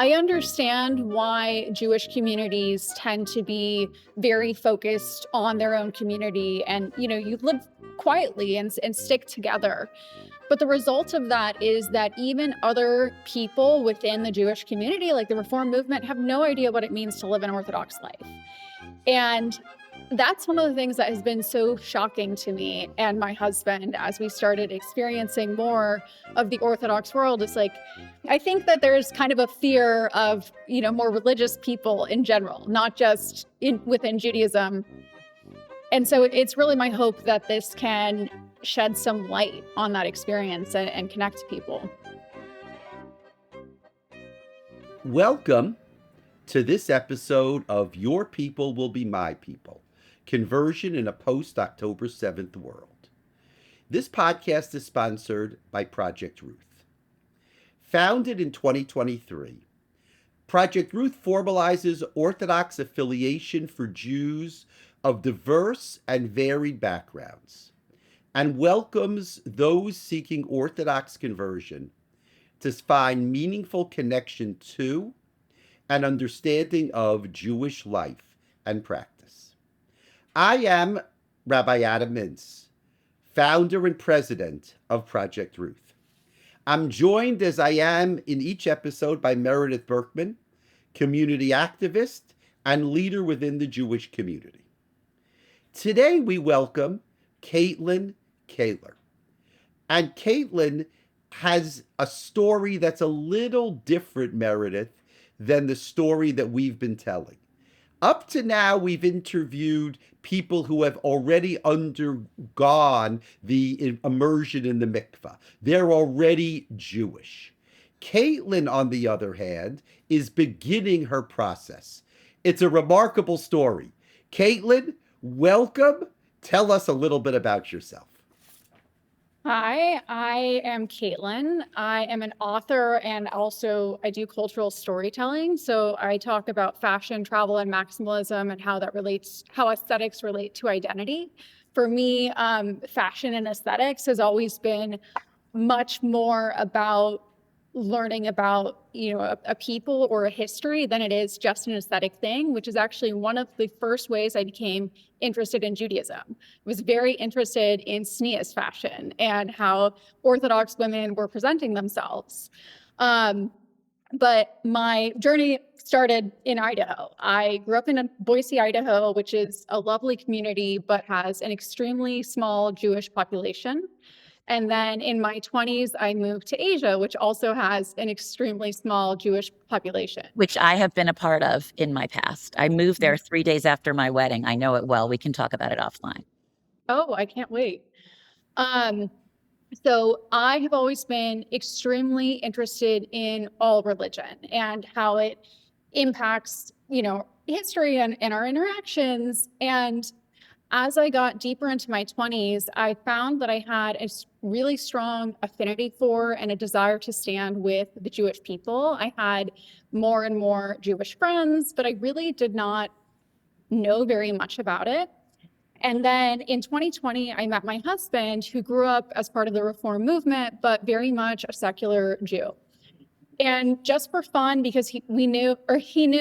I understand why Jewish communities tend to be very focused on their own community and, you live quietly and stick together. But the result of that is that even other people within the Jewish community, like the Reform movement, have no idea what it means to live an Orthodox life. And that's one of the things that has been so shocking to me and my husband as we started experiencing more of the Orthodox world. Is like, I think that there's kind of a fear of, more religious people in general, not just within Judaism. And so it's really my hope that this can shed some light on that experience and connect people. Welcome to this episode of Your People Will Be My People, Conversion in a Post-October 7th World. This podcast is sponsored by Project Ruth. Founded in 2023, Project Ruth formalizes Orthodox affiliation for Jews of diverse and varied backgrounds and welcomes those seeking Orthodox conversion to find meaningful connection to and understanding of Jewish life and practice. I am Rabbi Adam Mintz, founder and president of Project Ruth. I'm joined, as I am in each episode, by Meredith Berkman, community activist and leader within the Jewish community. Today we welcome Kaitlin Kehler. And Kaitlin has a story that's a little different, Meredith, than the story that we've been telling. Up to now, we've interviewed people who have already undergone the immersion in the mikvah. They're already Jewish. Kaitlin, on the other hand, is beginning her process. It's a remarkable story. Kaitlin, welcome. Tell us a little bit about yourself. Hi, I am Kaitlin. I am an author and also I do cultural storytelling. So I talk about fashion, travel, and maximalism and how aesthetics relate to identity. For me, fashion and aesthetics has always been much more about learning about, a people or a history than it is just an aesthetic thing, which is actually one of the first ways I became interested in Judaism. I was very interested in tznius fashion and how Orthodox women were presenting themselves. But my journey started in Idaho. I grew up in Boise, Idaho, which is a lovely community, but has an extremely small Jewish population. And then in my 20s, I moved to Asia, which also has an extremely small Jewish population. Which I have been a part of in my past. I moved there 3 days after my wedding. I know it well. We can talk about it offline. Oh, I can't wait. So I have always been extremely interested in all religion and how it impacts, history and our interactions. And as I got deeper into my 20s, I found that I had a really strong affinity for and a desire to stand with the Jewish people. I had more and more Jewish friends, but I really did not know very much about it. And then in 2020, I met my husband, who grew up as part of the Reform movement, but very much a secular Jew. And just for fun, because he knew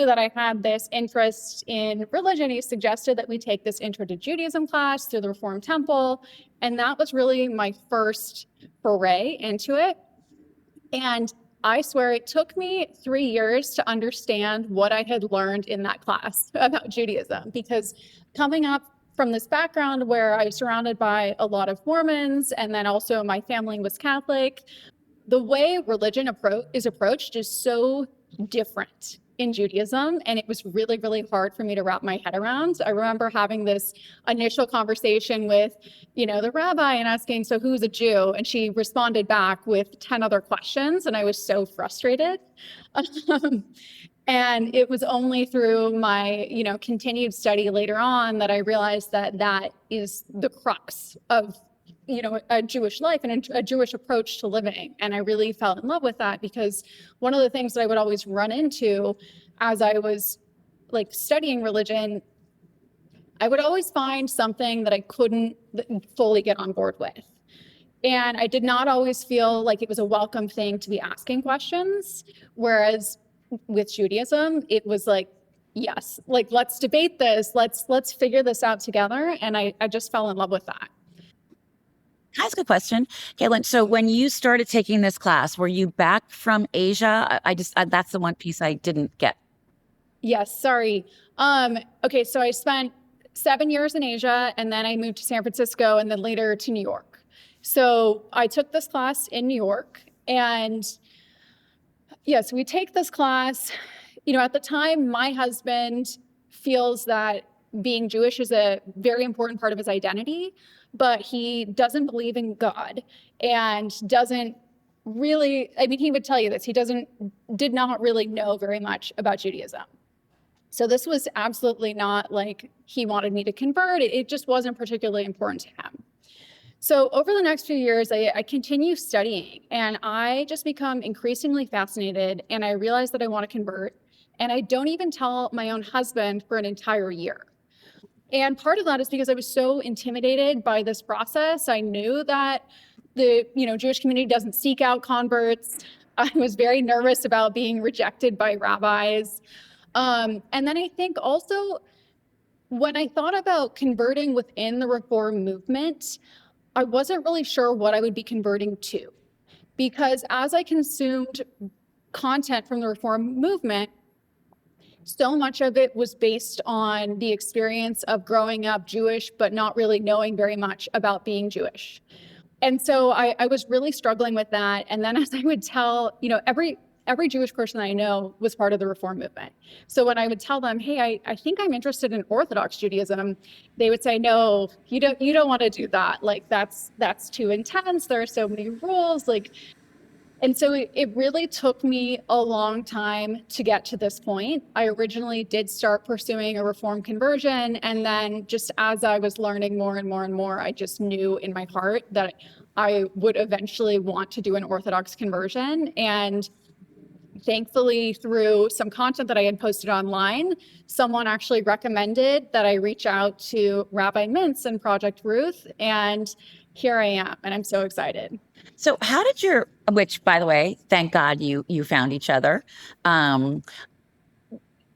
that I had this interest in religion, he suggested that we take this Intro to Judaism class through the Reform Temple. And that was really my first foray into it. And I swear it took me 3 years to understand what I had learned in that class about Judaism, because coming up from this background where I was surrounded by a lot of Mormons, and then also my family was Catholic, the way religion is approached is so different in Judaism, and it was really, really hard for me to wrap my head around. I remember having this initial conversation with, the rabbi and asking, so who's a Jew? And she responded back with 10 other questions, and I was so frustrated. And it was only through my, continued study later on that I realized that is the crux of a Jewish life and a Jewish approach to living. And I really fell in love with that, because one of the things that I would always run into as I was studying religion, I would always find something that I couldn't fully get on board with. And I did not always feel like it was a welcome thing to be asking questions. Whereas with Judaism, it was like, yes, like, let's debate this. Let's figure this out together. And I just fell in love with that. Can I ask a question, Kaitlin? So when you started taking this class, were you back from Asia? That's the one piece I didn't get. Yes, sorry. Okay, so I spent 7 years in Asia, and then I moved to San Francisco, and then later to New York. So I took this class in New York, and yes, we take this class. At the time, my husband feels that being Jewish is a very important part of his identity, but he doesn't believe in God and doesn't really, he would tell you this, did not really know very much about Judaism. So this was absolutely not like he wanted me to convert. It just wasn't particularly important to him. So over the next few years, I continue studying, and I just become increasingly fascinated, and I realize that I want to convert, and I don't even tell my own husband for an entire year. And part of that is because I was so intimidated by this process. I knew that the Jewish community doesn't seek out converts. I was very nervous about being rejected by rabbis. And then I think also, when I thought about converting within the Reform movement, I wasn't really sure what I would be converting to, because as I consumed content from the Reform movement, so much of it was based on the experience of growing up Jewish, but not really knowing very much about being Jewish. And so I was really struggling with that. And then as I would tell, every Jewish person I know was part of the Reform movement. So when I would tell them, hey, I think I'm interested in Orthodox Judaism, they would say, no, you don't want to do that. Like, that's too intense. There are so many rules. And so it really took me a long time to get to this point. I originally did start pursuing a Reform conversion. And then just as I was learning more and more and more, I just knew in my heart that I would eventually want to do an Orthodox conversion. And thankfully, through some content that I had posted online, someone actually recommended that I reach out to Rabbi Mintz and Project Ruth. And here I am, and I'm so excited. So how did which by the way, thank God you found each other.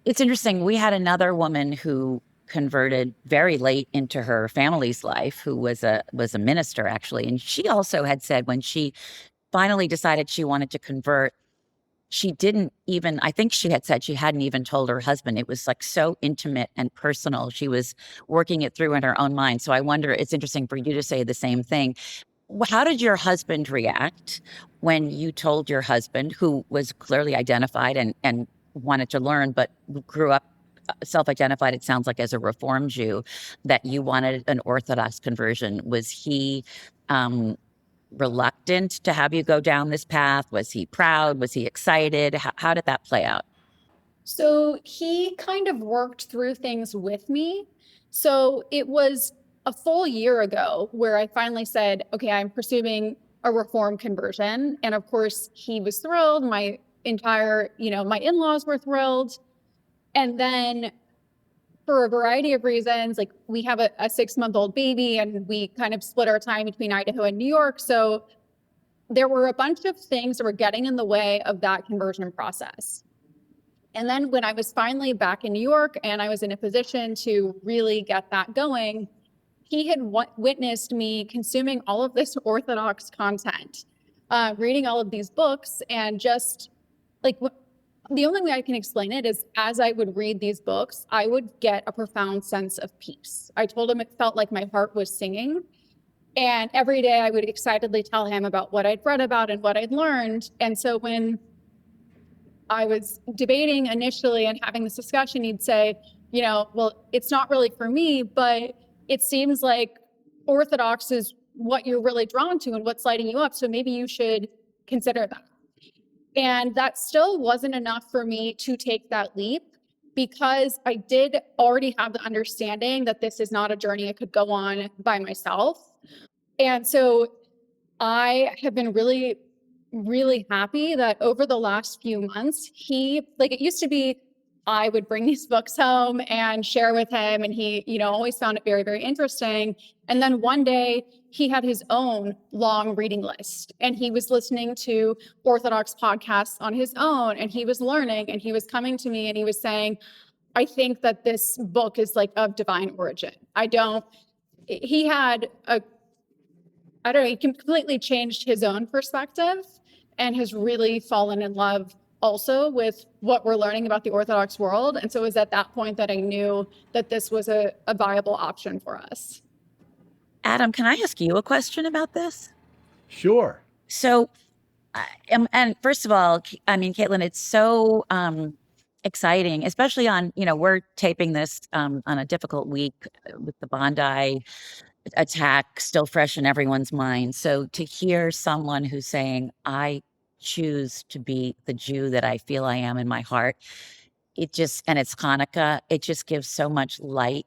It's interesting. We had another woman who converted very late into her family's life, who was a minister actually. And she also had said when she finally decided she wanted to convert, she didn't even, I think she had said she hadn't even told her husband. It was like so intimate and personal. She was working it through in her own mind. So I wonder, it's interesting for you to say the same thing. How did your husband react when you told your husband, who was clearly identified and wanted to learn, but grew up self-identified, it sounds like, as a Reform Jew, that you wanted an Orthodox conversion? Was he reluctant to have you go down this path? Was he proud? Was he excited? How did that play out? So he kind of worked through things with me. So it was a full year ago where I finally said, okay, I'm pursuing a Reform conversion. And of course, he was thrilled. My in-laws were thrilled. And then for a variety of reasons, like, we have a 6-month-old baby, and we kind of split our time between Idaho and New York. So there were a bunch of things that were getting in the way of that conversion process. And then when I was finally back in New York and I was in a position to really get that going, he had witnessed me consuming all of this Orthodox content, reading all of these books, and just like, the only way I can explain it is, as I would read these books, I would get a profound sense of peace. I told him it felt like my heart was singing. And every day I would excitedly tell him about what I'd read about and what I'd learned. And so when I was debating initially and having this discussion, he'd say, well, it's not really for me, but it seems like Orthodox is what you're really drawn to and what's lighting you up. So maybe you should consider that. And that still wasn't enough for me to take that leap, because I did already have the understanding that this is not a journey I could go on by myself. And so I have been really, really happy that over the last few months, it used to be, I would bring these books home and share with him, and he, always found it very, very interesting. And then one day he had his own long reading list, and he was listening to Orthodox podcasts on his own, and he was learning, and he was coming to me and he was saying, I think that this book is like of divine origin. He had he completely changed his own perspective and has really fallen in love also with what we're learning about the Orthodox world. And so it was at that point that I knew that this was a viable option for us. Adam, can I ask you a question about this? Sure. So, and first of all, I mean, Kaitlin, it's so exciting, especially on, we're taping this on a difficult week with the Bondi attack still fresh in everyone's mind. So to hear someone who's saying, I choose to be the Jew that I feel I am in my heart, and it's Hanukkah, it just gives so much light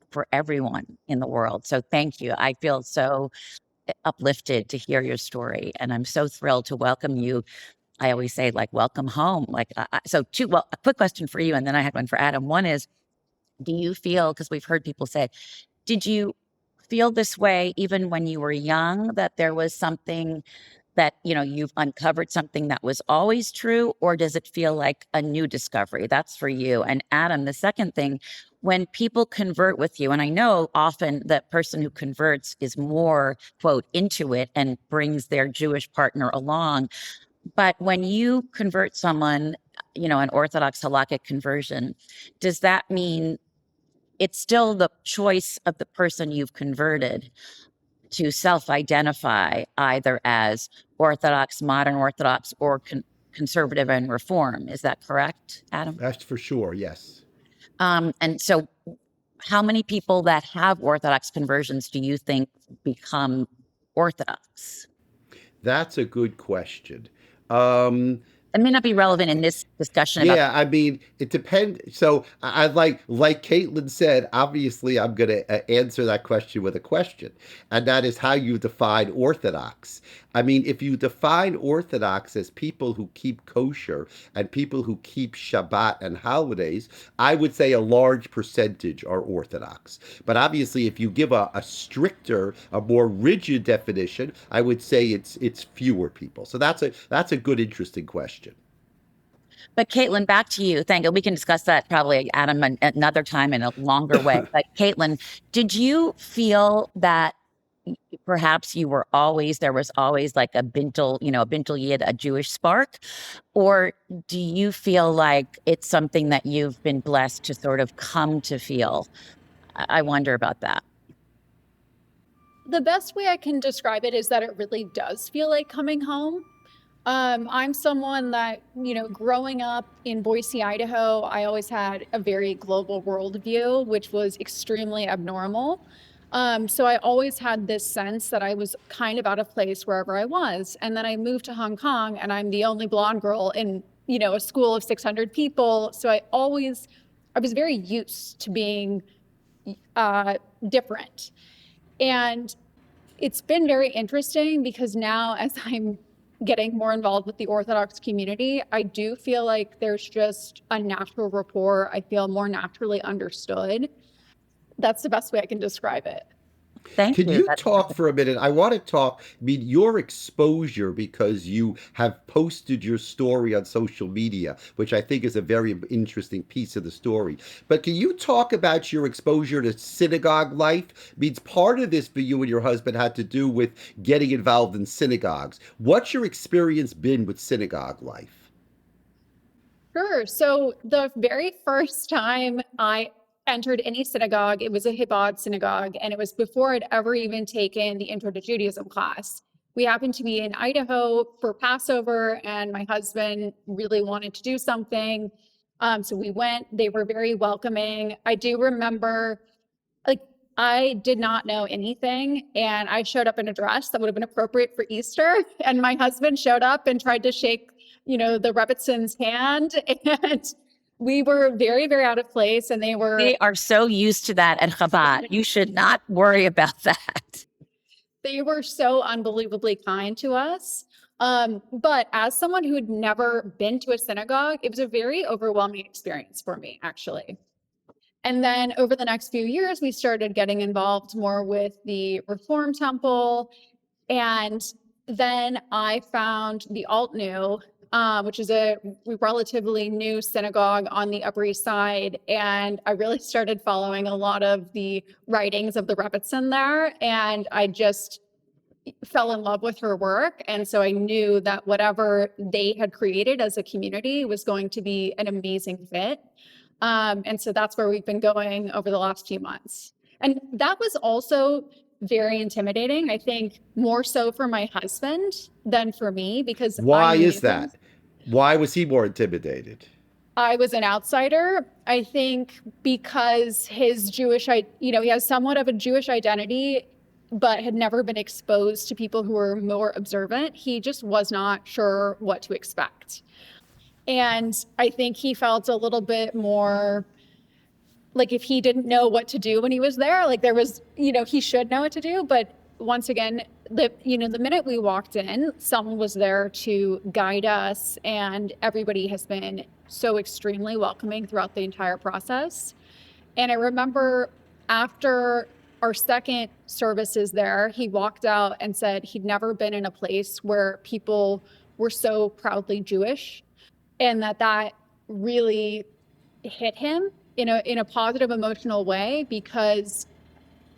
for everyone in the world. So thank you. I feel so uplifted to hear your story. And I'm so thrilled to welcome you. I always say, like, welcome home. A quick question for you. And then I had one for Adam. One is, do you feel, because we've heard people say, did you feel this way even when you were young, that there was something that, you've uncovered something that was always true, or does it feel like a new discovery? That's for you. And Adam, the second thing, when people convert with you, and I know often the person who converts is more, quote, into it and brings their Jewish partner along. But when you convert someone, an Orthodox halakhic conversion, does that mean it's still the choice of the person you've converted to self-identify either as Orthodox, modern Orthodox, or conservative and reform? Is that correct, Adam? That's for sure. Yes. And so how many people that have Orthodox conversions do you think become Orthodox? That's a good question. It may not be relevant in this discussion about. Yeah, I mean, it depends. So I like Kaitlin said, obviously I'm going to answer that question with a question, and that is how you define Orthodox. I mean, if you define Orthodox as people who keep kosher and people who keep Shabbat and holidays, I would say a large percentage are Orthodox. But obviously, if you give a stricter, a more rigid definition, I would say it's fewer people. So that's a good, interesting question. But Kaitlin, back to you. Thank you. We can discuss that probably, Adam, another time in a longer way. But Kaitlin, did you feel that perhaps there was always like a bintel yid, a Jewish spark? Or do you feel like it's something that you've been blessed to sort of come to feel? I wonder about that. The best way I can describe it is that it really does feel like coming home. I'm someone that, growing up in Boise, Idaho, I always had a very global worldview, which was extremely abnormal. So I always had this sense that I was kind of out of place wherever I was. And then I moved to Hong Kong, and I'm the only blonde girl in, a school of 600 people. So I was very used to being different. And it's been very interesting because now, as I'm getting more involved with the Orthodox community, I do feel like there's just a natural rapport. I feel more naturally understood. That's the best way I can describe it. Thank Can you. you talk for a minute? I want to talk, I mean, your exposure, because you have posted your story on social media, which I think is a very interesting piece of the story. But can you talk about your exposure to synagogue life? Means part of this for you and your husband had to do with getting involved in synagogues. What's your experience been with synagogue life? Sure. So the very first time I entered any synagogue, it was a Chabad synagogue, and it was before I'd ever even taken the Intro to Judaism class. We happened to be in Idaho for Passover, and my husband really wanted to do something. So we went. They were very welcoming. I do remember, like, I did not know anything, and I showed up in a dress that would have been appropriate for Easter, and my husband showed up and tried to shake, the Rebbitzins' hand, and we were very, very out of place, and They are so used to that at Chabad. You should not worry about that. They were so unbelievably kind to us. But as someone who had never been to a synagogue, it was a very overwhelming experience for me, actually. And then over the next few years, we started getting involved more with the Reform Temple. And then I found the Alt New, which is a relatively new synagogue on the Upper East Side. And I really started following a lot of the writings of the Rebbitzin there. And I just fell in love with her work. And so I knew that whatever they had created as a community was going to be an amazing fit. And so that's where we've been going over the last few months. And that was also very intimidating, I think, more so for my husband than for me, because Why is that? Why was he more intimidated? I was an outsider. I think because his Jewish, he has somewhat of a Jewish identity, but had never been exposed to people who were more observant. He just was not sure what to expect. And I think he felt a little bit more like if he didn't know what to do when he was there, like there was, he should know what to do. But once again, the minute we walked in, someone was there to guide us, and everybody has been so extremely welcoming throughout the entire process. And I remember after our second services there, he walked out and said he'd never been in a place where people were so proudly Jewish, and that really hit him in a positive emotional way, because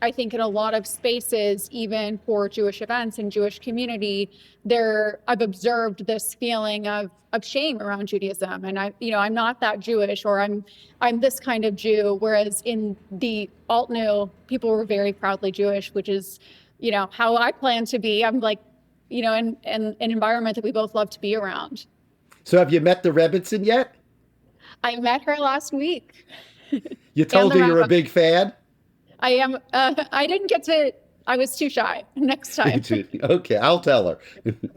I think in a lot of spaces, even for Jewish events and Jewish community, I've observed this feeling of shame around Judaism. And I'm not that Jewish, or I'm this kind of Jew. Whereas in the Alt New, people were very proudly Jewish, which is, how I plan to be. I'm like, in an environment that we both love to be around. So have you met the Rebbitzin yet? I met her last week. You told her you're a big fan? I am. I didn't get to. I was too shy. Next time. Okay, I'll tell her.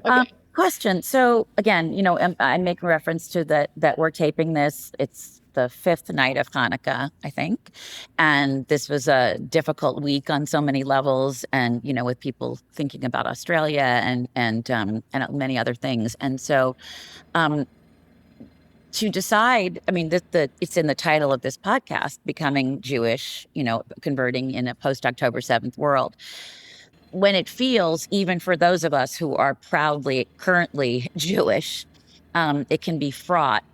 Okay. Question. So again, I'm making reference to that we're taping this. It's the fifth night of Hanukkah, I think. And this was a difficult week on so many levels, and, with people thinking about Australia and many other things. And so, to decide, I mean, it's in the title of this podcast, Becoming Jewish, converting in a post-October 7th world. When it feels, even for those of us who are proudly currently Jewish, it can be fraught.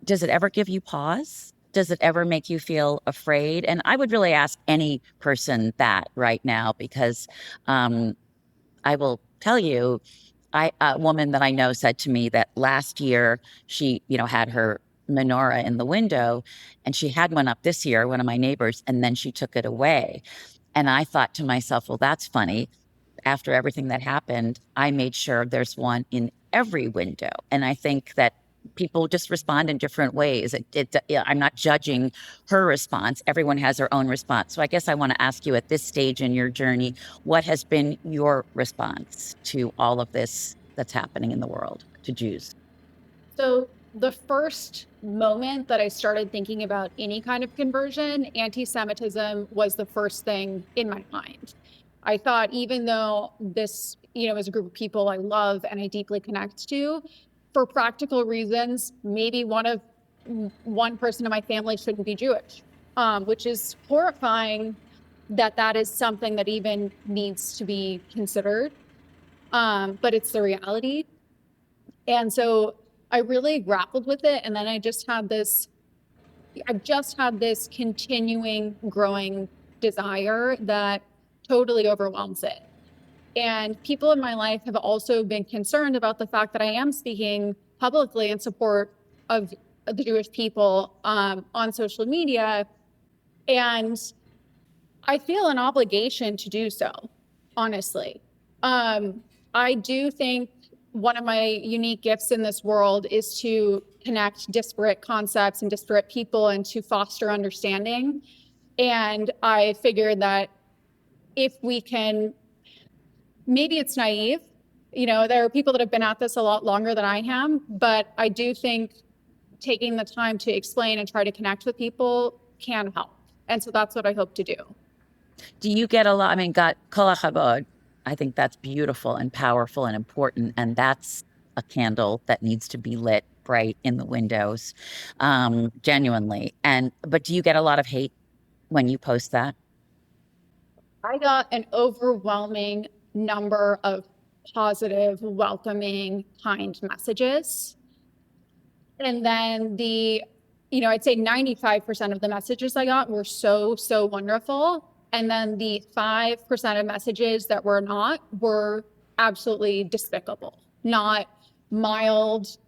Does it ever give you pause? Does it ever make you feel afraid? And I would really ask any person that right now, because I will tell you, a woman that I know said to me that last year she, had her menorah in the window, and she had one up this year, one of my neighbors, and then she took it away. And I thought to myself, well, that's funny. After everything that happened, I made sure there's one in every window. And I think that people just respond in different ways. I'm not judging her response. Everyone has their own response. So I guess I want to ask you, at this stage in your journey, what has been your response to all of this that's happening in the world to Jews? So the first moment that I started thinking about any kind of conversion, anti-Semitism was the first thing in my mind. I thought, even though this, is a group of people I love and I deeply connect to, for practical reasons, maybe one person in my family shouldn't be Jewish, which is horrifying that is something that even needs to be considered. But it's the reality. And so I really grappled with it. And then I've just had this continuing growing desire that totally overwhelms it. And people in my life have also been concerned about the fact that I am speaking publicly in support of the Jewish people on social media. And I feel an obligation to do so, honestly. I do think one of my unique gifts in this world is to connect disparate concepts and disparate people and to foster understanding. And I figured that if we can, maybe it's naive, there are people that have been at this a lot longer than I am, but I do think taking the time to explain and try to connect with people can help. And so that's what I hope to do. Do you get a lot? I mean, got kol hakavod. I think that's beautiful and powerful and important. And that's a candle that needs to be lit bright in the windows, genuinely. But do you get a lot of hate when you post that? I got an overwhelming number of positive, welcoming, kind messages. And then I'd say 95% of the messages I got were so, so wonderful. And then the 5% of messages that were not were absolutely despicable, not mild,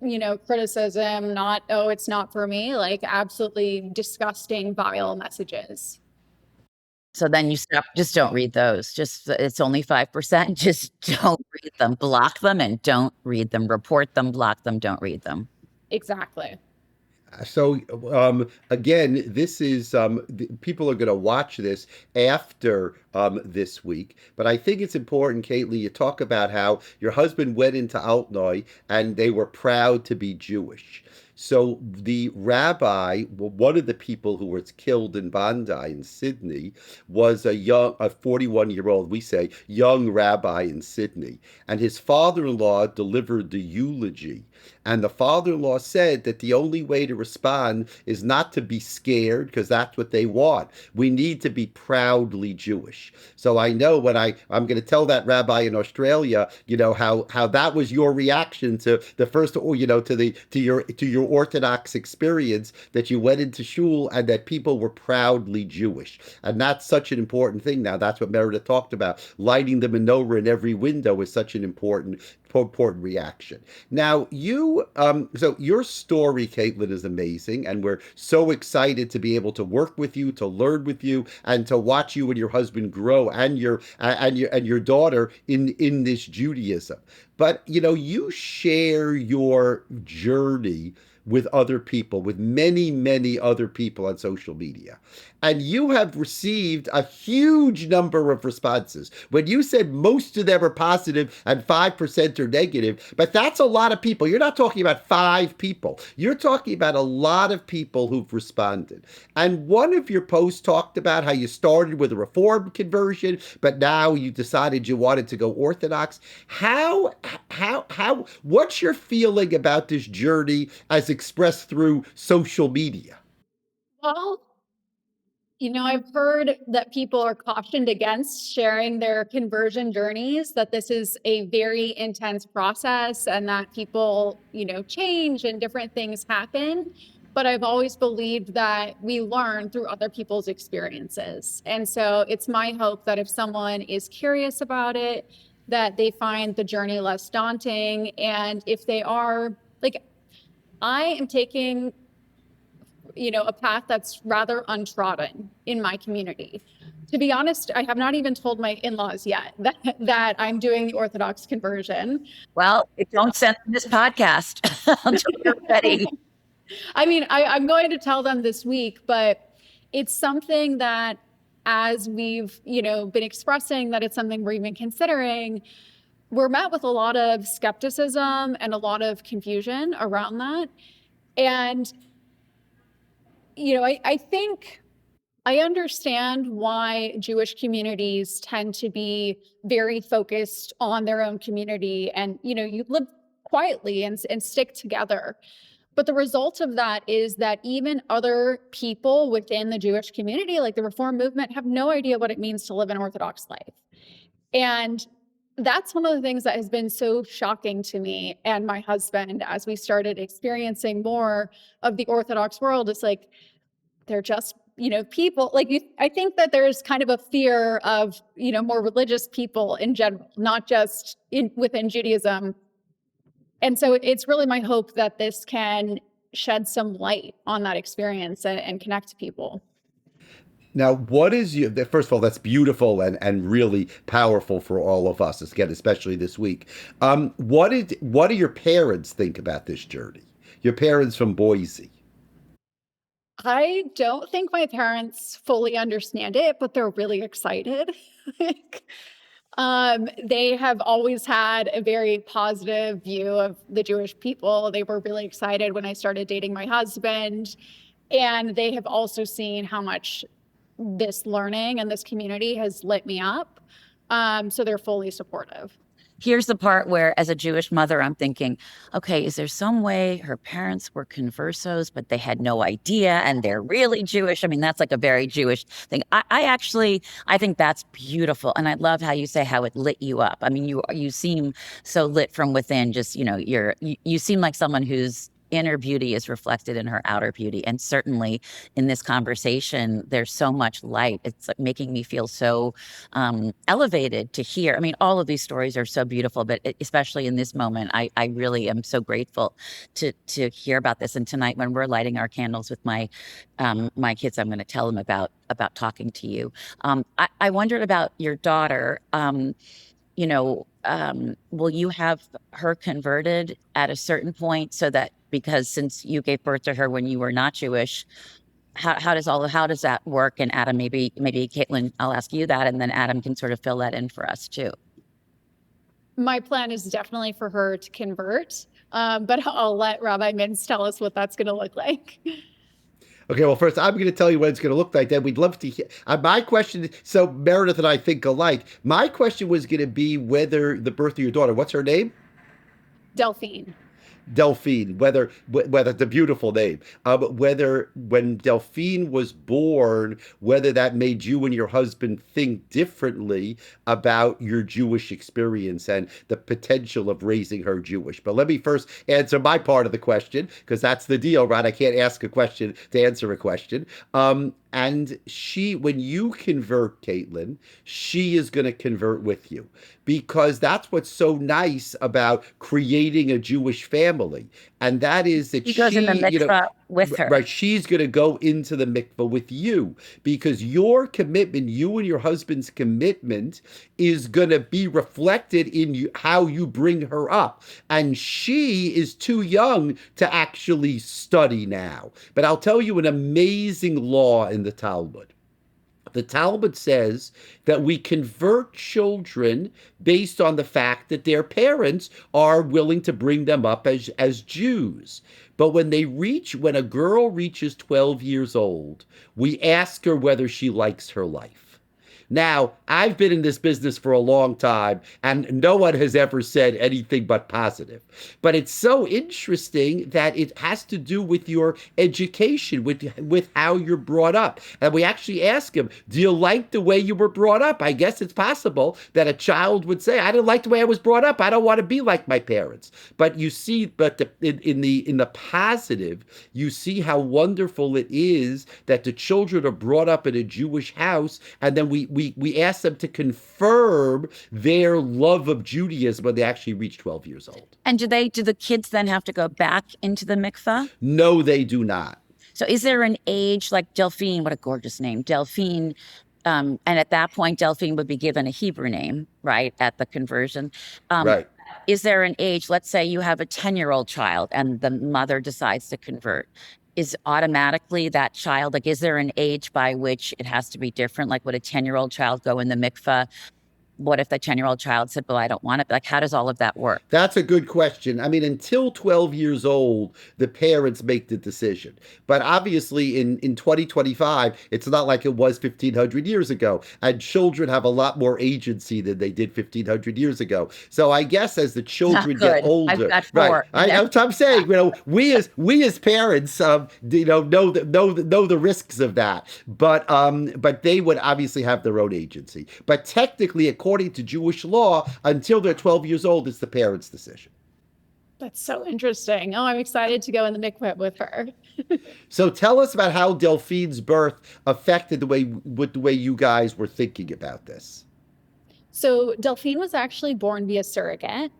criticism, not, oh, it's not for me, like absolutely disgusting, vile messages. So then you stop, just don't read those. Just, it's only 5%. Just don't read them. Block them and don't read them. Report them, block them, don't read them. Exactly. So again, this is people are going to watch this after this week, but I think it's important, Kaitlin. You talk about how your husband went into Altnoy and they were proud to be Jewish. So the rabbi, well, one of the people who was killed in Bondi in Sydney, was a 41-year-old, we say, young rabbi in Sydney, and his father-in-law delivered the eulogy. And the father-in-law said that the only way to respond is not to be scared, because that's what they want. We need to be proudly Jewish. So I know when I'm going to tell that rabbi in Australia, how that was your reaction to the first, to your Orthodox experience, that you went into shul and that people were proudly Jewish. And that's such an important thing now. That's what Meredith talked about. Lighting the menorah in every window is such an important reaction. Now, so your story, Kaitlin, is amazing, and we're so excited to be able to work with you, to learn with you, and to watch you and your husband grow, and your daughter in this Judaism. But you share your journey with other people, with many, many other people on social media. And you have received a huge number of responses. When you said most of them are positive and 5% are negative, but that's a lot of people. You're not talking about 5 people. You're talking about a lot of people who've responded. And one of your posts talked about how you started with a Reform conversion, but now you decided you wanted to go Orthodox. What's your feeling about this journey as expressed through social media? Well, I've heard that people are cautioned against sharing their conversion journeys, that this is a very intense process and that people, change and different things happen. But I've always believed that we learn through other people's experiences. And so it's my hope that if someone is curious about it, that they find the journey less daunting. And if they are, like, I am taking a path that's rather untrodden in my community. To be honest, I have not even told my in-laws yet that I'm doing the Orthodox conversion. Well, don't send them this podcast until you're ready. I mean, I'm going to tell them this week, but it's something that, as we've, been expressing that it's something we're even considering, we're met with a lot of skepticism and a lot of confusion around that. And, I think I understand why Jewish communities tend to be very focused on their own community and, you live quietly and stick together. But the result of that is that even other people within the Jewish community, like the Reform movement, have no idea what it means to live an Orthodox life. And that's one of the things that has been so shocking to me and my husband as we started experiencing more of the Orthodox world. It's like, they're just, people like you. I think that there's kind of a fear of, more religious people in general, not just within Judaism. And so it's really my hope that this can shed some light on that experience and connect people. Now, what is you? First of all, that's beautiful and really powerful for all of us, again, especially this week. What do your parents think about this journey? Your parents from Boise. I don't think my parents fully understand it, but they're really excited. Like, they have always had a very positive view of the Jewish people. They were really excited when I started dating my husband, and they have also seen how much this learning and this community has lit me up. So they're fully supportive. here's the part where, as a Jewish mother, I'm thinking, okay, is there some way her parents were conversos, but they had no idea and they're really Jewish? I mean, that's like a very Jewish thing. I think that's beautiful. And I love how you say how it lit you up. I mean, you seem so lit from within, just, you seem like someone whose inner beauty is reflected in her outer beauty. And certainly in this conversation, there's so much light. It's like making me feel so elevated to hear. I mean, all of these stories are so beautiful, but especially in this moment, I really am so grateful to hear about this. And tonight, when we're lighting our candles with my kids, I'm going to tell them about talking to you. I wondered about your daughter. Will you have her converted at a certain point, so that, because since you gave birth to her when you were not Jewish, how does that work? And Adam, maybe Kaitlin, I'll ask you that, and then Adam can sort of fill that in for us too. My plan is definitely for her to convert, but I'll let Rabbi Mintz tell us what that's going to look like. Okay, well, first, I'm going to tell you what it's going to look like. Then we'd love to hear. My question, so Meredith and I think alike. My question was going to be whether the birth of your daughter, what's her name? Delphine. Delphine, whether the beautiful name, whether when Delphine was born, whether that made you and your husband think differently about your Jewish experience and the potential of raising her Jewish. But let me first answer my part of the question, because that's the deal, right? I can't ask a question to answer a question. And when you convert, Kaitlin, she is going to convert with you, because that's what's so nice about creating a Jewish family. And that is that He goes in the mikvah with her. Right. She's going to go into the mikvah with you, because your commitment, you and your husband's commitment, is going to be reflected in how you bring her up. And she is too young to actually study now. But I'll tell you an amazing law in the Talmud. The Talmud says that we convert children based on the fact that their parents are willing to bring them up as Jews. But when a girl reaches 12 years old, we ask her whether she likes her life. Now, I've been in this business for a long time, and no one has ever said anything but positive. But it's so interesting that it has to do with your education, with how you're brought up. And we actually ask them, do you like the way you were brought up? I guess it's possible that a child would say, I didn't like the way I was brought up. I don't want to be like my parents. But you see, in the positive, you see how wonderful it is that the children are brought up in a Jewish house, and then we ask them to confirm their love of Judaism when they actually reach 12 years old. And do the kids then have to go back into the mikvah? No, they do not. So is there an age, like Delphine, what a gorgeous name, Delphine, and at that point, Delphine would be given a Hebrew name, right, at the conversion. Right. Is there an age, let's say you have a 10-year-old child and the mother decides to convert, is automatically that child, like, is there an age by which it has to be different? Like, would a 10-year-old child go in the mikvah? What if the 10-year-old child said, well, I don't want it? Like, how does all of that work? That's a good question. I mean, until 12 years old, the parents make the decision. But obviously in 2025, it's not like it was 1,500 years ago. And children have a lot more agency than they did 1,500 years ago. So I guess as the children get older, I've got four. Right? I'm saying, we as parents, know the risks of that. But they would obviously have their own agency. But technically, according to Jewish law, until they're 12 years old, it's the parents' decision. That's so interesting. Oh, I'm excited to go in the mikveh with her. So tell us about how Delphine's birth affected the way you guys were thinking about this. So Delphine was actually born via surrogate,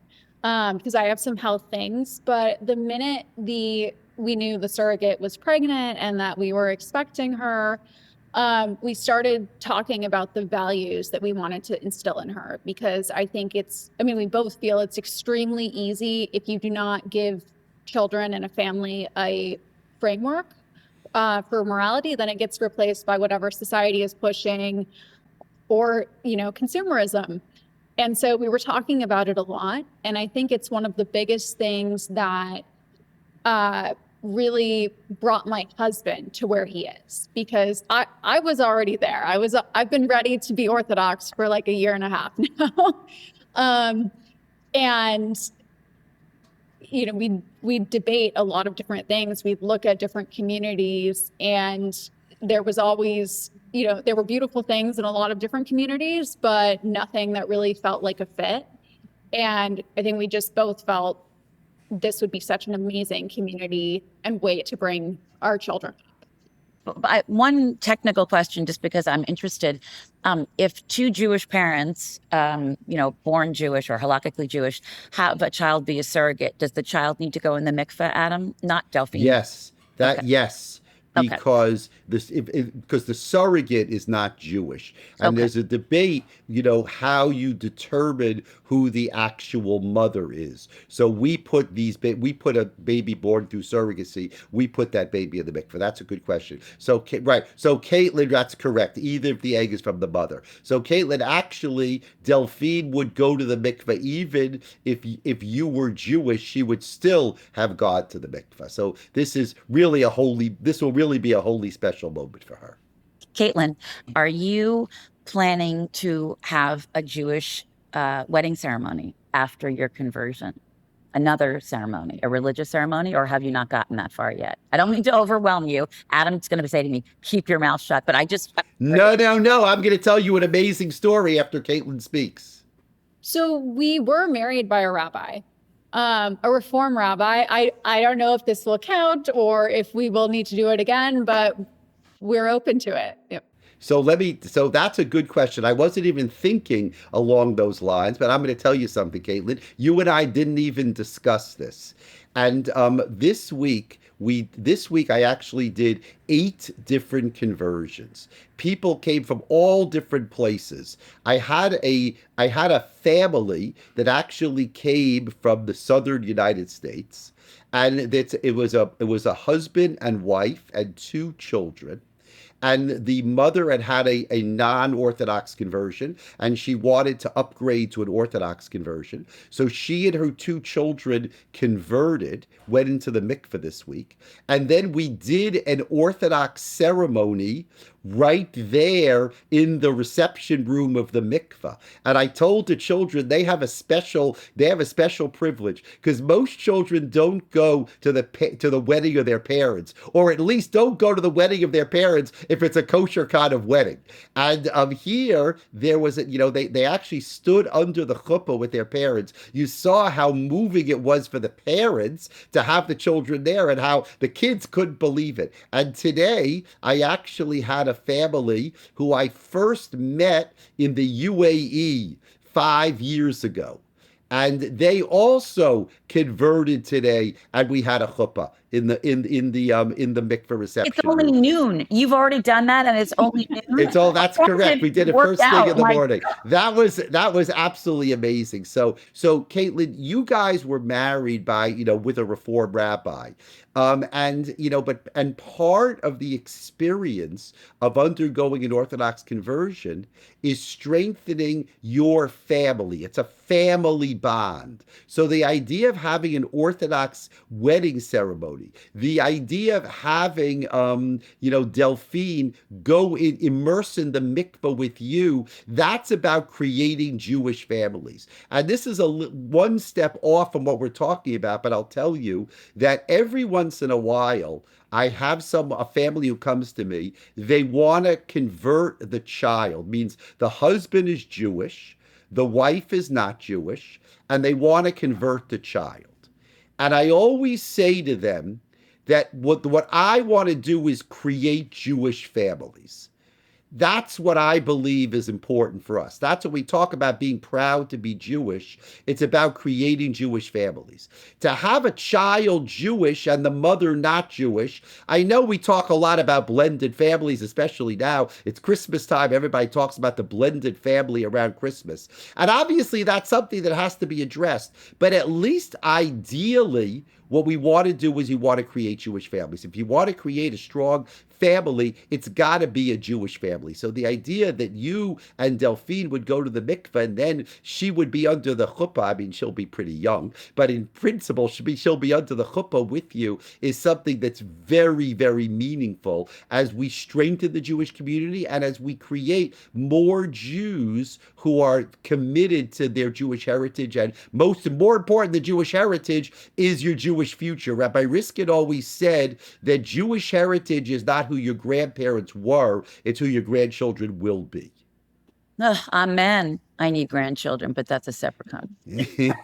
because I have some health things. But the minute we knew the surrogate was pregnant and that we were expecting her, we started talking about the values that we wanted to instill in her, because I think we both feel it's extremely easy if you do not give children and a family a framework for morality, then it gets replaced by whatever society is pushing, or, consumerism. And so we were talking about it a lot. And I think it's one of the biggest things that really brought my husband to where he is, because I was already there. I've been ready to be Orthodox for like a year and a half now. And, we debate a lot of different things. We look at different communities, and there was always, there were beautiful things in a lot of different communities, but nothing that really felt like a fit. And I think we just both felt this would be such an amazing community and way to bring our children. One technical question, just because I'm interested. If two Jewish parents, born Jewish or halakhically Jewish, have a child be a surrogate, does the child need to go in the mikveh, Adam? Not Delphine? Yes, Okay. yes, Okay. because because the surrogate is not Jewish, and Okay. there's a debate, how you determine who the actual mother is. So we put we put a baby born through surrogacy. We put that baby in the mikveh. That's a good question. So right, so Kaitlin, that's correct. Either if the egg is from the mother. So Kaitlin, actually, Delphine would go to the mikveh even if you were Jewish. She would still have gone to the mikveh. So this will really be a holy special moment for her. Kaitlin, are you planning to have a Jewish wedding ceremony after your conversion? Another ceremony, a religious ceremony, or have you not gotten that far yet? I don't mean to overwhelm you. Adam's going to say to me, keep your mouth shut, but No. I'm going to tell you an amazing story after Kaitlin speaks. So we were married by a rabbi, a Reform rabbi. I don't know if this will count or if we will need to do it again, but we're open to it. Yep. So that's a good question. I wasn't even thinking along those lines, but I'm going to tell you something, Kaitlin. You and I didn't even discuss this. And this week I actually did 8 different conversions. People came from all different places. I had a family that actually came from the southern United States, and it was a husband and wife and 2 children. And the mother had a non-Orthodox conversion, and she wanted to upgrade to an Orthodox conversion. So she and her 2 children converted, went into the mikveh this week. And then we did an Orthodox ceremony right there in the reception room of the mikveh. And I told the children they have a special privilege, because most children don't go to the wedding of their parents, or at least don't go to the wedding of their parents if it's a kosher kind of wedding. And here there was they actually stood under the chuppah with their parents. You saw how moving it was for the parents to have the children there, and how the kids couldn't believe it. And today I actually had a family who I first met in the UAE 5 years ago. And they also converted today, and we had a chuppah in the mikveh reception. It's only noon. You've already done that, and it's only noon. That's correct. We did it first thing in the morning. That was absolutely amazing. So Kaitlin, you guys were married by with a Reform rabbi, and part of the experience of undergoing an Orthodox conversion is strengthening your family. It's a family bond. So the idea of having an Orthodox wedding ceremony, the idea of having, Delphine go immerse in the mikveh with you, that's about creating Jewish families. And this is one step off from what we're talking about, but I'll tell you that every once in a while, I have a family who comes to me, they want to convert the child, means the husband is Jewish, the wife is not Jewish, and they want to convert the child. And I always say to them that what I want to do is create Jewish families. That's what I believe is important for us. That's what we talk about, being proud to be Jewish. It's about creating Jewish families. To have a child Jewish and the mother not Jewish, I know we talk a lot about blended families, especially now. It's Christmas time. Everybody talks about the blended family around Christmas. And obviously that's something that has to be addressed. But at least ideally, What we want to do is you want to create Jewish families. If you want to create a strong family, it's got to be a Jewish family. So the idea that you and Delphine would go to the mikveh and then she would be under the chuppah, I mean, she'll be pretty young, but in principle, she'll be under the chuppah with you, is something that's very, very meaningful as we strengthen the Jewish community and as we create more Jews who are committed to their Jewish heritage. And more important than Jewish heritage is your Jewish future. Rabbi Riskin always said that Jewish heritage is not who your grandparents were, it's who your grandchildren will be. Amen. I need grandchildren, but that's a separate conversation.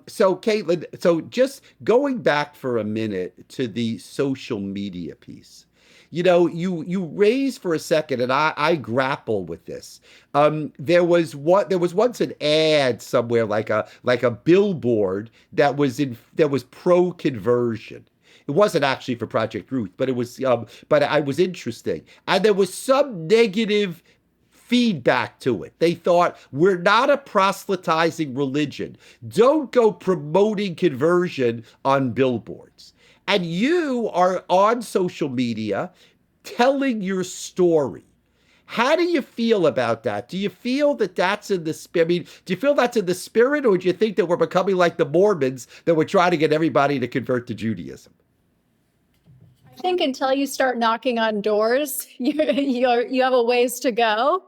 So Kaitlin, so just going back for a minute to the social media piece. You raised for a second, and I grapple with this. There was once an ad somewhere, like a billboard that was pro conversion. It wasn't actually for Project Ruth, but it was. But I was interesting, and there was some negative feedback to it. They thought, we're not a proselytizing religion. Don't go promoting conversion on billboards. And you are on social media telling your story. How do you feel about that? Do you feel that that's in the spirit? I mean, do you feel that's in the spirit, or do you think that we're becoming like the Mormons, that we're trying to get everybody to convert to Judaism? I think until you start knocking on doors, you have a ways to go.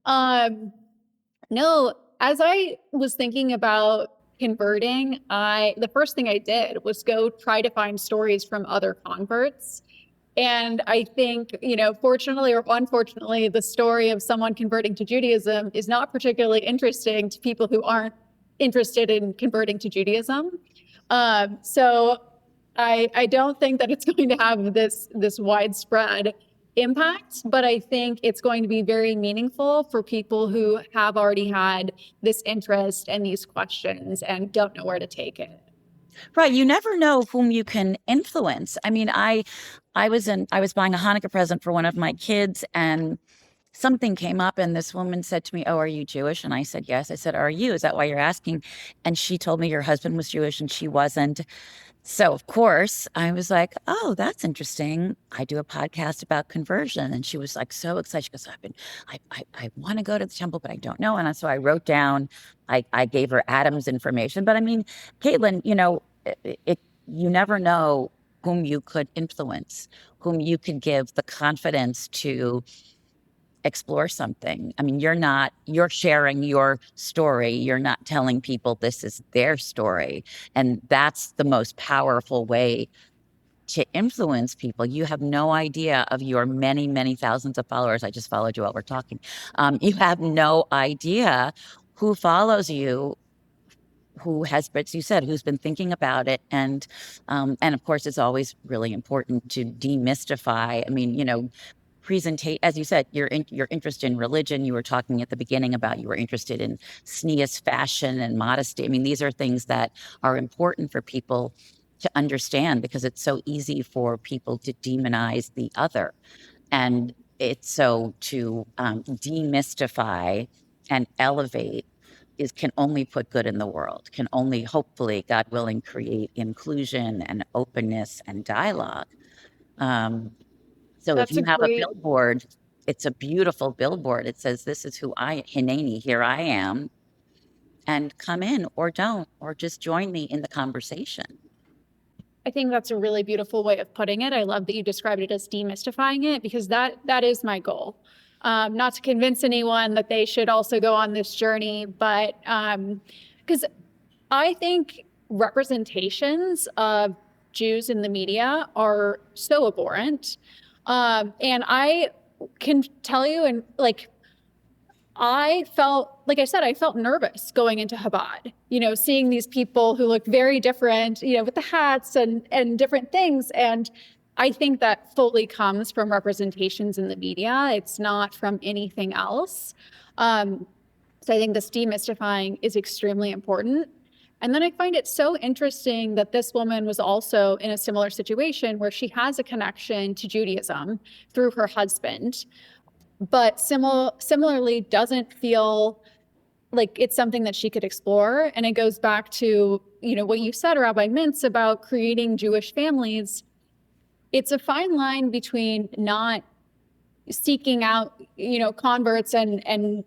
No, as I was thinking about converting, the first thing I did was go try to find stories from other converts. And I think, fortunately or unfortunately, the story of someone converting to Judaism is not particularly interesting to people who aren't interested in converting to Judaism. So I don't think that it's going to have this widespread impact, but I think it's going to be very meaningful for people who have already had this interest and these questions and don't know where to take it. Right. You never know whom you can influence. I mean, I was buying a Hanukkah present for one of my kids, and something came up, and this woman said to me, "Oh, are you Jewish?" And I said, "Yes." I said, "Are you? Is that why you're asking?" And she told me your husband was Jewish and she wasn't. So of course I was like, "Oh, that's interesting. I do a podcast about conversion." And she was like so excited. She goes, I want to go to the temple, but I don't know. And so I wrote down, I gave her Adam's information. But I mean, Kaitlin, you never know whom you could influence, whom you could give the confidence to explore something. I mean, you're sharing your story. You're not telling people this is their story. And that's the most powerful way to influence people. You have no idea of your many, many thousands of followers. I just followed you while we're talking. You have no idea who follows you, who has, as you said, who's been thinking about it. And of course, it's always really important to demystify. I mean, as you said, your interest in religion. You were talking at the beginning about you were interested in tznius, fashion, and modesty. I mean, these are things that are important for people to understand, because it's so easy for people to demonize the other. And it's so to demystify and elevate can only put good in the world, can only, hopefully, God willing, create inclusion and openness and dialogue. So if you have a billboard, it's a beautiful billboard. It says, "This is who Hineni, here I am, and come in or don't, or just join me in the conversation." I think that's a really beautiful way of putting it. I love that you described it as demystifying it, because that is my goal. Not to convince anyone that they should also go on this journey, but because I think representations of Jews in the media are so abhorrent. And I can tell you, and I felt nervous going into Chabad, seeing these people who look very different, with the hats and different things. And I think that fully comes from representations in the media. It's not from anything else. So I think this demystifying is extremely important. And then I find it so interesting that this woman was also in a similar situation where she has a connection to Judaism through her husband, but similarly doesn't feel like it's something that she could explore. And it goes back to, what you said, Rabbi Mintz, about creating Jewish families. It's a fine line between not seeking out, converts and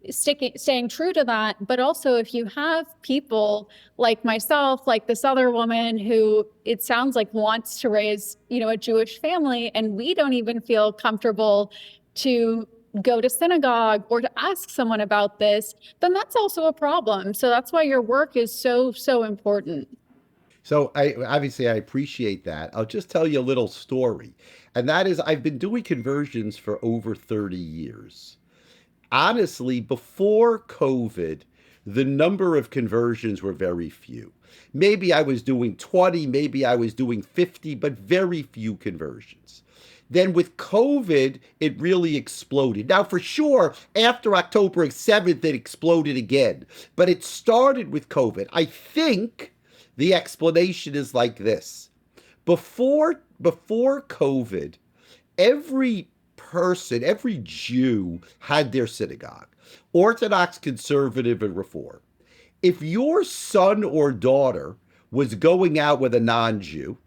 staying true to that. But also, if you have people like myself, like this other woman who it sounds like wants to raise, a Jewish family, and we don't even feel comfortable to go to synagogue or to ask someone about this, then that's also a problem. So that's why your work is so, so important. So I appreciate that. I'll just tell you a little story. And that is I've been doing conversions for over 30 years. Honestly, before COVID, the number of conversions were very few. Maybe I was doing 20, maybe I was doing 50, but very few conversions. Then with COVID, it really exploded. Now, for sure, after October 7th, it exploded again. But it started with COVID. I think the explanation is like this. Before COVID, every person, every Jew had their synagogue, Orthodox, conservative, and Reform. If your son or daughter was going out with a non-Jew,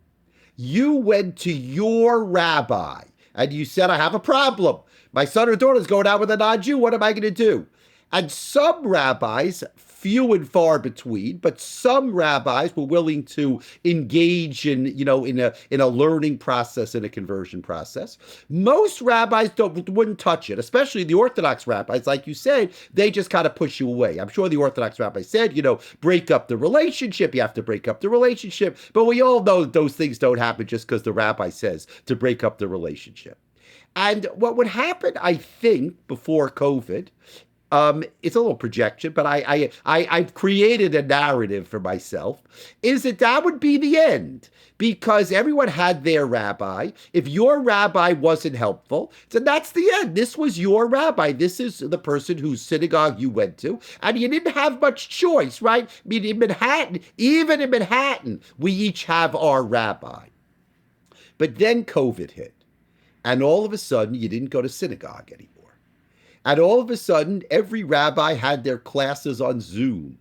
you went to your rabbi and you said, I have a problem. My son or daughter is going out with a non-Jew. What am I going to do? And some rabbis, few and far between, but some rabbis were willing to engage in a learning process, in a conversion process. Most rabbis wouldn't touch it, especially the Orthodox rabbis. Like you said, they just kind of push you away. I'm sure the Orthodox rabbi said, break up the relationship. You have to break up the relationship. But we all know that those things don't happen just because the rabbi says to break up the relationship. And what would happen, I think, before COVID, it's a little projection, but I've created a narrative for myself, is that would be the end, because everyone had their rabbi. If your rabbi wasn't helpful, then that's the end. This was your rabbi. This is the person whose synagogue you went to, and you didn't have much choice, right? I mean, even in Manhattan, we each have our rabbi. But then COVID hit, and all of a sudden, you didn't go to synagogue anymore. And all of a sudden, every rabbi had their classes on Zoom.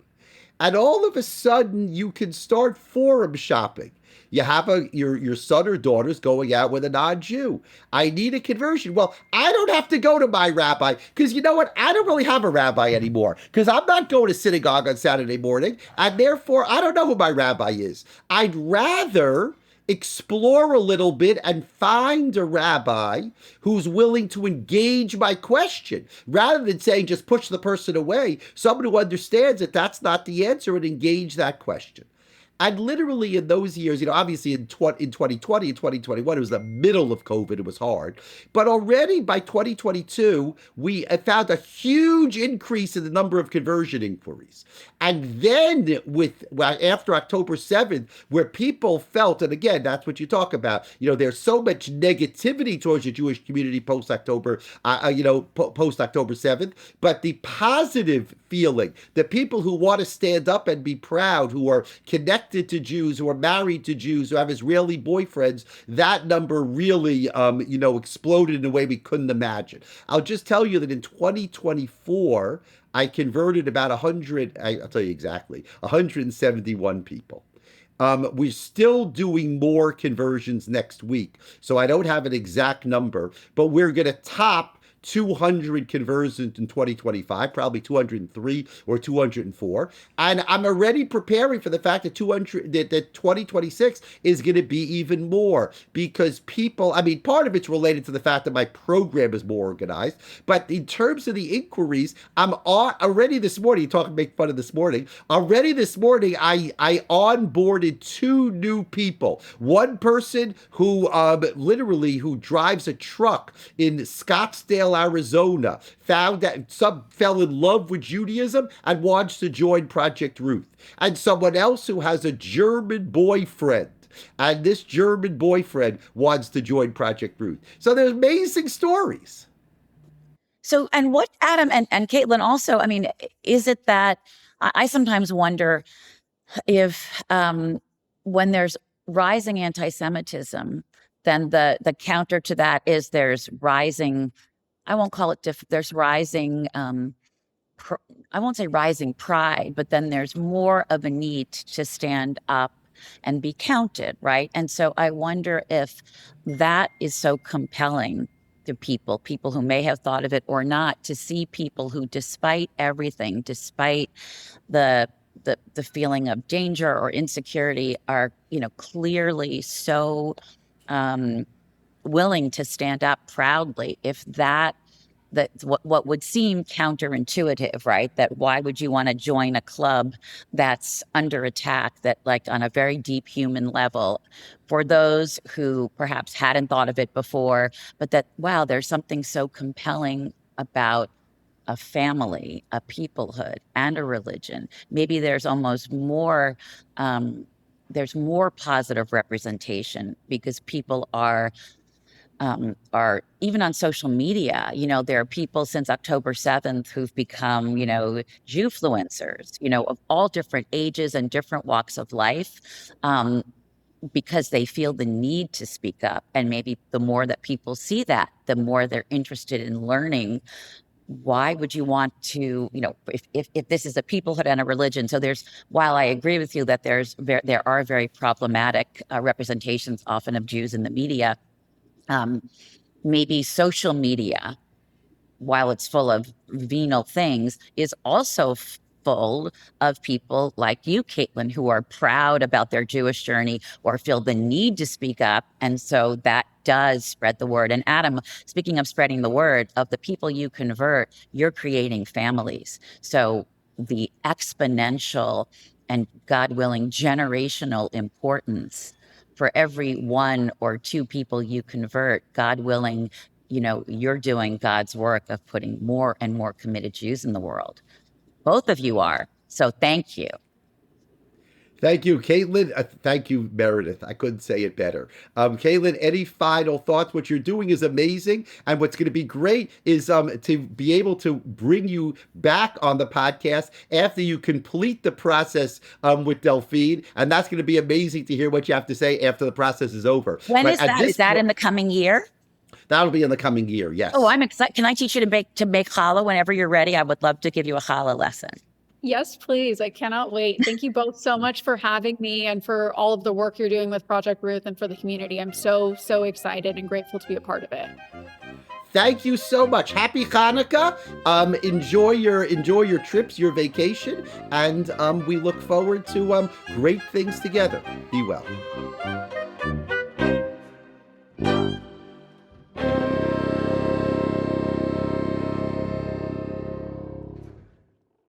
And all of a sudden, you can start forum shopping. You have your son or daughter's going out with a non-Jew. I need a conversion. Well, I don't have to go to my rabbi, because you know what? I don't really have a rabbi anymore, because I'm not going to synagogue on Saturday morning, and therefore I don't know who my rabbi is. I'd rather explore a little bit and find a rabbi who's willing to engage my question, rather than saying just push the person away. Someone who understands that that's not the answer and engage that question. And literally in those years, obviously in 2020 and 2021, it was the middle of COVID. It was hard. But already by 2022, we found a huge increase in the number of conversion inquiries. And then after October 7th, where people felt, and again, that's what you talk about, there's so much negativity towards the Jewish community post-October 7th, but the positive feeling, the people who want to stand up and be proud, who are connected to Jews, who are married to Jews, who have Israeli boyfriends, that number really, exploded in a way we couldn't imagine. I'll just tell you that in 2024, I converted about 100, I'll tell you exactly, 171 people. We're still doing more conversions next week, so I don't have an exact number, but we're going to top 200 conversions in 2025, probably 203 or 204. And I'm already preparing for the fact that 2026 is going to be even more, because people, part of it's related to the fact that my program is more organized. But in terms of the inquiries, I'm already this morning, make fun of this morning, already this morning, I onboarded 2 new people. One person who who drives a truck in Scottsdale, Arizona, found that fell in love with Judaism and wants to join Project Ruth. And someone else who has a German boyfriend, and this German boyfriend wants to join Project Ruth. So there's amazing stories. So, and what Adam and Kaitlin also, is it that I sometimes wonder if when there's rising anti-Semitism, then the counter to that is there's rising, I won't call it, there's rising I won't say rising pride, but then there's more of a need to stand up and be counted, right? And so I wonder if that is so compelling to people who may have thought of it or not, to see people who, despite everything, despite the feeling of danger or insecurity, are, clearly so willing to stand up proudly. If that what would seem counterintuitive, right? That why would you want to join a club that's under attack, that, like, on a very deep human level, for those who perhaps hadn't thought of it before, but that, wow, there's something so compelling about a family, a peoplehood, and a religion. Maybe there's almost more, there's more positive representation because people are even on social media. There are people since October 7th who've become, Jewfluencers, of all different ages and different walks of life, because they feel the need to speak up. And maybe the more that people see that, the more they're interested in learning. Why would you want to, if this is a peoplehood and a religion? So while I agree with you that there are very problematic representations often of Jews in the media, maybe social media, while it's full of venal things, is also full of people like you, Kaitlin, who are proud about their Jewish journey or feel the need to speak up. And so that does spread the word. And Adam, speaking of spreading the word, of the people you convert, you're creating families. So the exponential and, God willing, generational importance for every one or two people you convert, God willing, you're doing God's work of putting more and more committed Jews in the world. Both of you are. So thank you. Thank you, Kaitlin. Thank you, Meredith. I couldn't say it better. Kaitlin, any final thoughts? What you're doing is amazing. And what's going to be great is to be able to bring you back on the podcast after you complete the process with Delphine. And that's going to be amazing to hear what you have to say after the process is over. When is that? Is that in the coming year? That'll be in the coming year, yes. Oh, I'm excited. Can I teach you to make challah whenever you're ready? I would love to give you a challah lesson. Yes, please. I cannot wait. Thank you both so much for having me and for all of the work you're doing with Project Ruth and for the community. I'm so excited and grateful to be a part of it. Thank you so much. Happy Hanukkah. Enjoy your trips, your vacation, and we look forward to great things together. Be well.